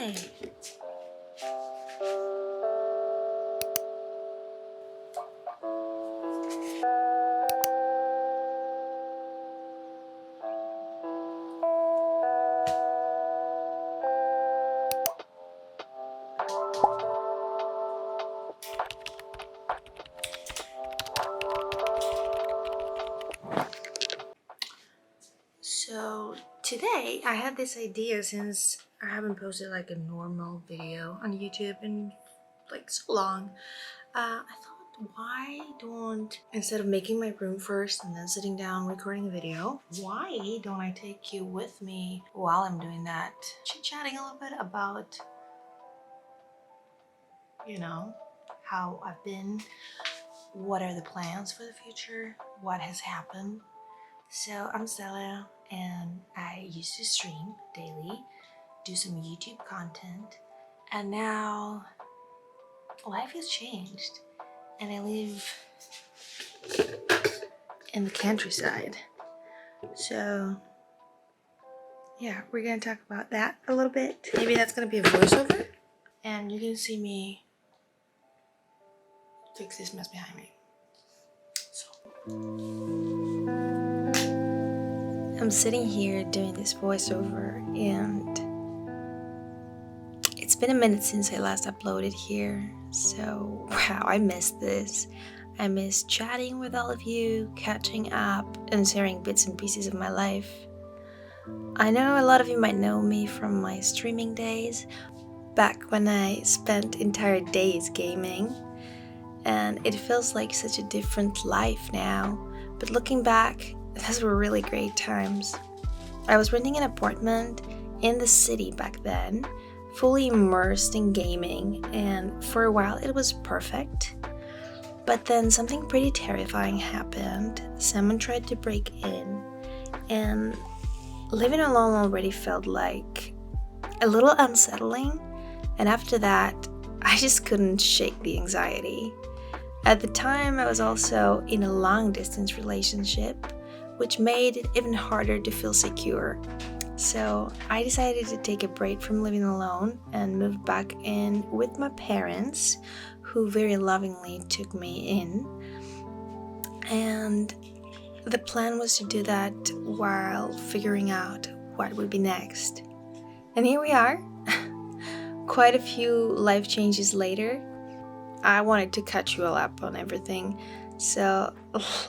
Hi. So today I had this idea since I haven't posted like a normal video on YouTube in like so long. I thought, why don't, instead of making my room first and then sitting down recording a video, why don't I take you with me while I'm doing that, chit-chatting a little bit about, how I've been, what are the plans for the future, what has happened. So I'm Stella and I used to stream daily, do some YouTube content, and now life has changed and I live in the countryside. So yeah, we're gonna talk about that a little bit. Maybe that's gonna be a voiceover and you can see me fix this mess behind me. I'm sitting here doing this voiceover and it's been a minute since I last uploaded here, so wow, I missed this. I miss chatting with all of you, catching up, and sharing bits and pieces of my life. I know a lot of you might know me from my streaming days, back when I spent entire days gaming, and it feels like such a different life now, but looking back, those were really great times. I was renting an apartment in the city back then, fully immersed in gaming, and for a while it was perfect. But then something pretty terrifying happened. Someone tried to break in, and living alone already felt like a little unsettling, and after that, I just couldn't shake the anxiety. At the time, I was also in a long-distance relationship, which made it even harder to feel secure. So I decided to take a break from living alone and moved back in with my parents, who very lovingly took me in. And the plan was to do that while figuring out what would be next. And here we are, quite a few life changes later. I wanted to catch you all up on everything, so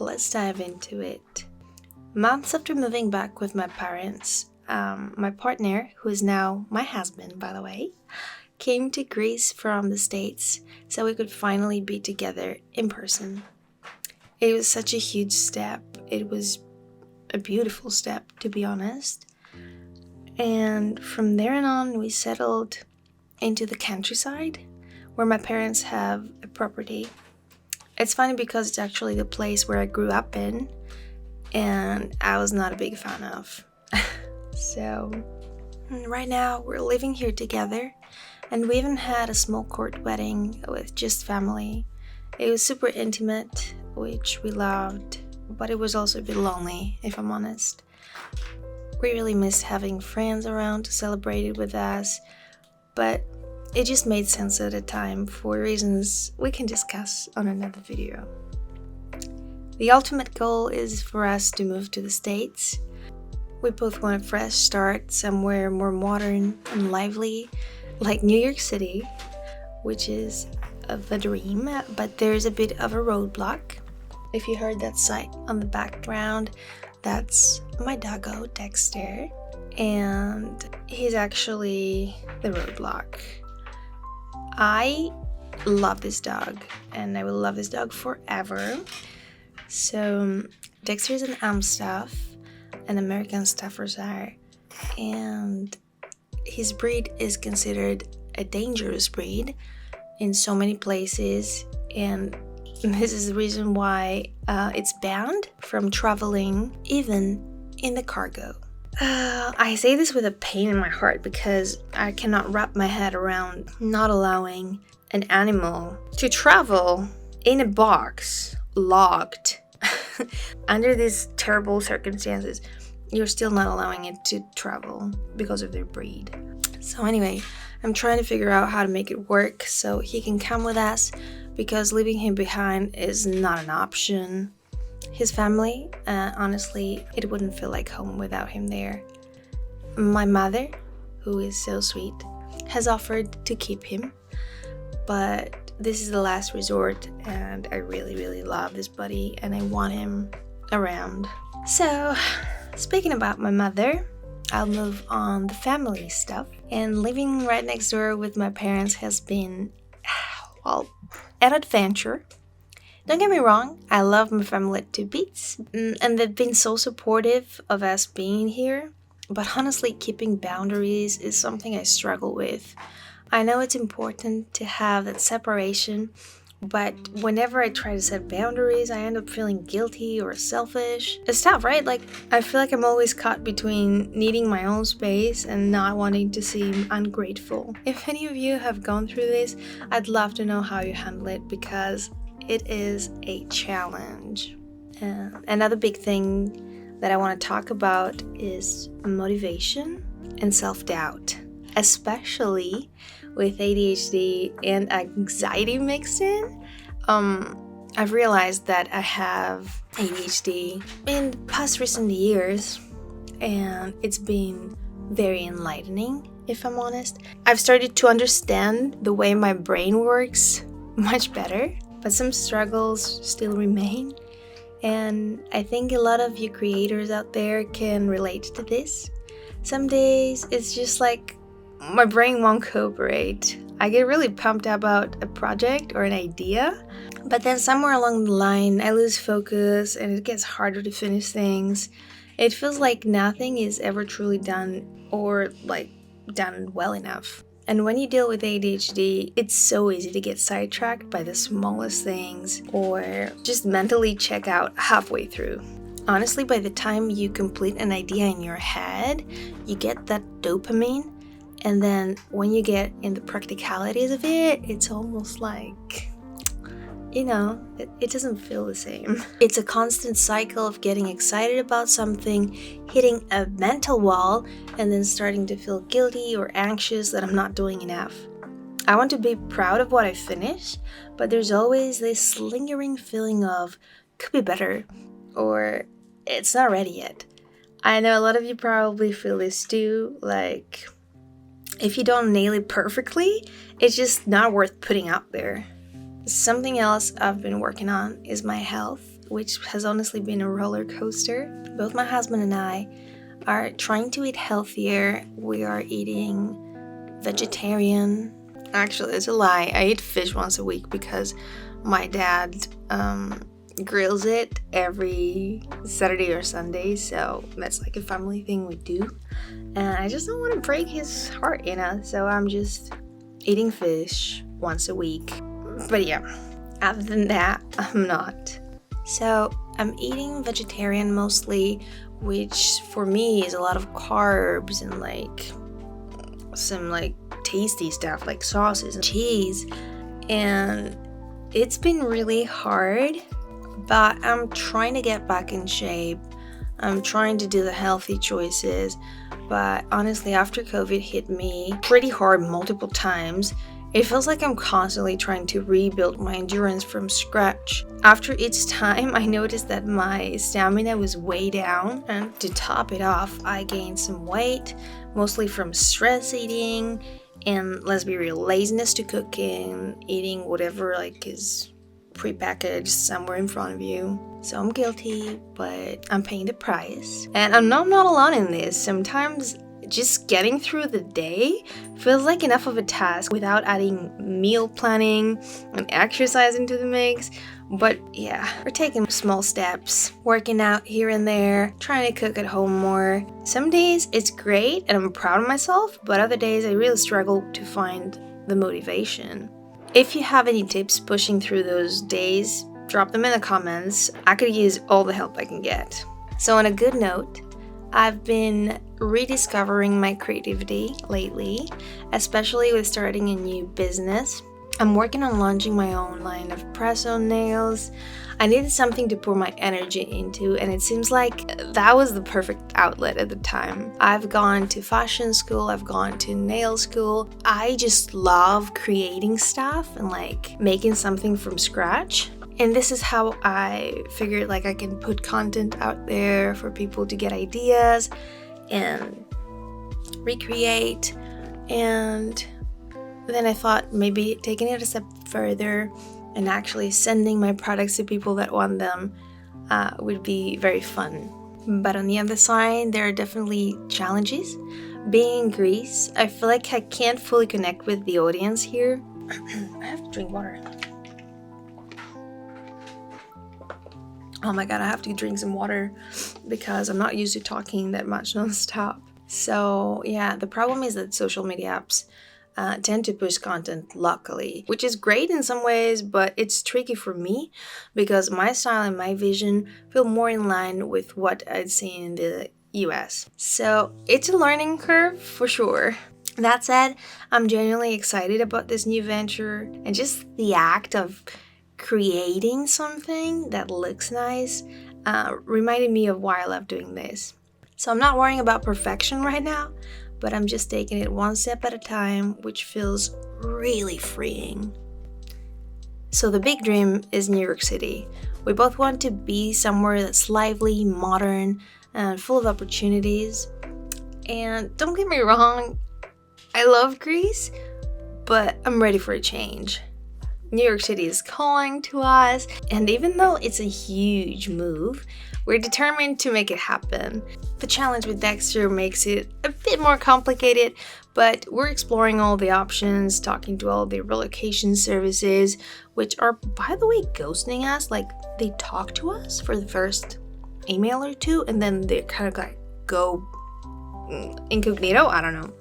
let's dive into it. Months after moving back with my parents, my partner, who is now my husband by the way, came to Greece from the States so we could finally be together in person. It was such a huge step. It was a beautiful step, to be honest. And from there on, we settled into the countryside where my parents have a property. It's funny because it's actually the place where I grew up in, and I was not a big fan of. So right now we're living here together, and we even had a small court wedding with just family. It was super intimate, which we loved, but it was also a bit lonely, if I'm honest. We really missed having friends around to celebrate it with us, but it just made sense at the time for reasons we can discuss on another video. The ultimate goal is for us to move to the States. We both want a fresh start somewhere more modern and lively, like New York City, which is the dream, but there's a bit of a roadblock. If you heard that sight on the background, that's my doggo, Dexter, and he's actually the roadblock. I love this dog, and I will love this dog forever. So Dexter is an Amstaff, an American Staffordshire, and his breed is considered a dangerous breed in so many places, and this is the reason why it's banned from traveling even in the cargo. I say this with a pain in my heart because I cannot wrap my head around not allowing an animal to travel in a box, locked. Under these terrible circumstances, you're still not allowing it to travel because of their breed. So anyway, I'm trying to figure out how to make it work so he can come with us, because leaving him behind is not an option. His family, honestly, it wouldn't feel like home without him there. My mother, who is so sweet, has offered to keep him, but this is the last resort, and I really, really love this buddy and I want him around. So, speaking about my mother, I'll move on the family stuff. And living right next door with my parents has been, well, an adventure. Don't get me wrong, I love my family to bits, and they've been so supportive of us being here. But honestly, keeping boundaries is something I struggle with. I know it's important to have that separation, but whenever I try to set boundaries, I end up feeling guilty or selfish. It's tough, right? Like, I feel like I'm always caught between needing my own space and not wanting to seem ungrateful. If any of you have gone through this, I'd love to know how you handle it, because it is a challenge. Another big thing that I want to talk about is motivation and self-doubt, especially with ADHD and anxiety mixed in. I've realized that I have ADHD in the past recent years, and it's been very enlightening, if I'm honest. I've started to understand the way my brain works much better, but some struggles still remain. And I think a lot of you creators out there can relate to this. Some days it's just like my brain won't cooperate. I get really pumped about a project or an idea, but then somewhere along the line I lose focus and it gets harder to finish things. It feels like nothing is ever truly done, or like done well enough. And when you deal with ADHD, it's so easy to get sidetracked by the smallest things or just mentally check out halfway through. Honestly, by the time you complete an idea in your head, you get that dopamine. And then when you get in the practicalities of it, it's almost like, it doesn't feel the same. It's a constant cycle of getting excited about something, hitting a mental wall, and then starting to feel guilty or anxious that I'm not doing enough. I want to be proud of what I finish, but there's always this lingering feeling of, could be better, or it's not ready yet. I know a lot of you probably feel this too, like, if you don't nail it perfectly, it's just not worth putting out there. Something else I've been working on is my health, which has honestly been a roller coaster. Both my husband and I are trying to eat healthier. We are eating vegetarian. Actually, it's a lie. I eat fish once a week because my dad grills it every Saturday or Sunday, so that's like a family thing we do. And I just don't want to break his heart, so I'm just eating fish once a week. But yeah, other than that, I'm not. So I'm eating vegetarian mostly, which for me is a lot of carbs and like some like tasty stuff like sauces and cheese. And it's been really hard, but I'm trying to get back in shape. I'm trying to do the healthy choices. But honestly, after COVID hit me pretty hard multiple times, it feels like I'm constantly trying to rebuild my endurance from scratch. After each time, I noticed that my stamina was way down, and to top it off, I gained some weight, mostly from stress eating, and let's be real, laziness to cooking, eating whatever is prepackaged somewhere in front of you. So I'm guilty, but I'm paying the price. And I'm not alone in this. Sometimes just getting through the day feels like enough of a task without adding meal planning and exercise into the mix. But yeah, we're taking small steps, working out here and there, trying to cook at home more. Some days it's great and I'm proud of myself, but other days I really struggle to find the motivation. If you have any tips pushing through those days, drop them in the comments. I could use all the help I can get. So on a good note, I've been rediscovering my creativity lately, especially with starting a new business. I'm working on launching my own line of press-on nails. I needed something to pour my energy into, and it seems like that was the perfect outlet at the time. I've gone to fashion school, I've gone to nail school. I just love creating stuff and like making something from scratch. And this is how I figured like I can put content out there for people to get ideas and recreate. And then I thought maybe taking it a step further and actually sending my products to people that want them would be very fun. But on the other side, there are definitely challenges. Being in Greece, I feel like I can't fully connect with the audience here. I have to drink water. Oh my god, I have to drink some water because I'm not used to talking that much non-stop. So yeah, the problem is that social media apps tend to push content locally, which is great in some ways, but it's tricky for me because my style and my vision feel more in line with what I'd seen in the US. So it's a learning curve for sure. That said, I'm genuinely excited about this new venture, and just the act of creating something that looks nice reminded me of why I love doing this. So I'm not worrying about perfection right now, but I'm just taking it one step at a time, which feels really freeing. So the big dream is New York City. We both want to be somewhere that's lively, modern, and full of opportunities. And don't get me wrong, I love Greece, but I'm ready for a change. New York City is calling to us, and even though it's a huge move, we're determined to make it happen. The challenge with Dexter makes it a bit more complicated, but we're exploring all the options, talking to all the relocation services, which are, by the way, ghosting us. Like, they talk to us for the first email or two, and then they kind of like go incognito. I don't know.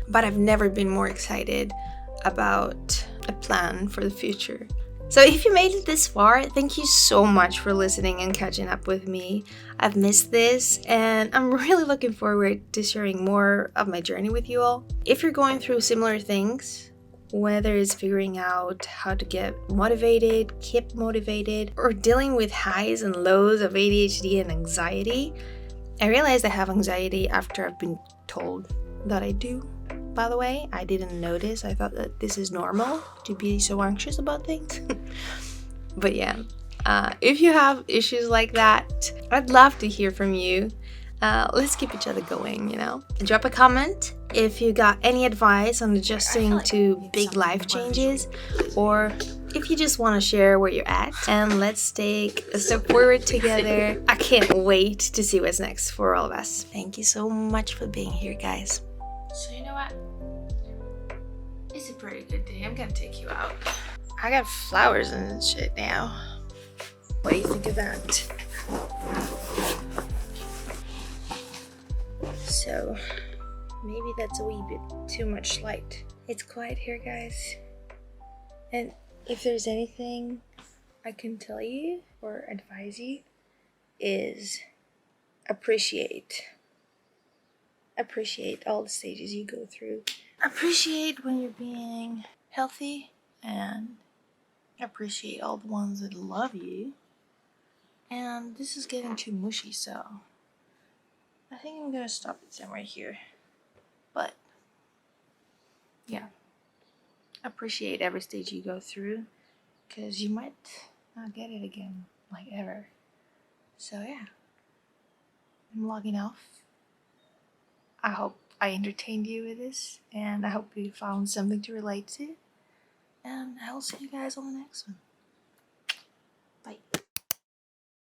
But I've never been more excited about a plan for the future. So if you made it this far, thank you so much for listening and catching up with me. I've missed this, and I'm really looking forward to sharing more of my journey with you all. If you're going through similar things, whether it's figuring out how to get motivated, keep motivated, or dealing with highs and lows of ADHD and anxiety, I realized I have anxiety after I've been told that I do. By the way, I didn't notice. I thought that this is normal to be so anxious about things. But yeah, if you have issues like that, I'd love to hear from you. Let's keep each other going, you know? Drop a comment if you got any advice on adjusting to big life changes, or if you just want to share where you're at, and let's take a step forward together. I can't wait to see what's next for all of us. Thank you so much for being here, guys. So you know what? It's a pretty good day. I'm gonna take you out. I got flowers and shit now. What do you think of that? So maybe that's a wee bit too much light. It's quiet here, guys. And if there's anything I can tell you or advise you, is appreciate all the stages you go through. Appreciate when you're being healthy, and appreciate all the ones that love you. And this is getting too mushy, so I think I'm gonna stop it somewhere here. But yeah, appreciate every stage you go through, because you might not get it again, like ever. So yeah, I'm logging off. I hope I entertained you with this, and I hope you found something to relate to. And I will see you guys on the next one.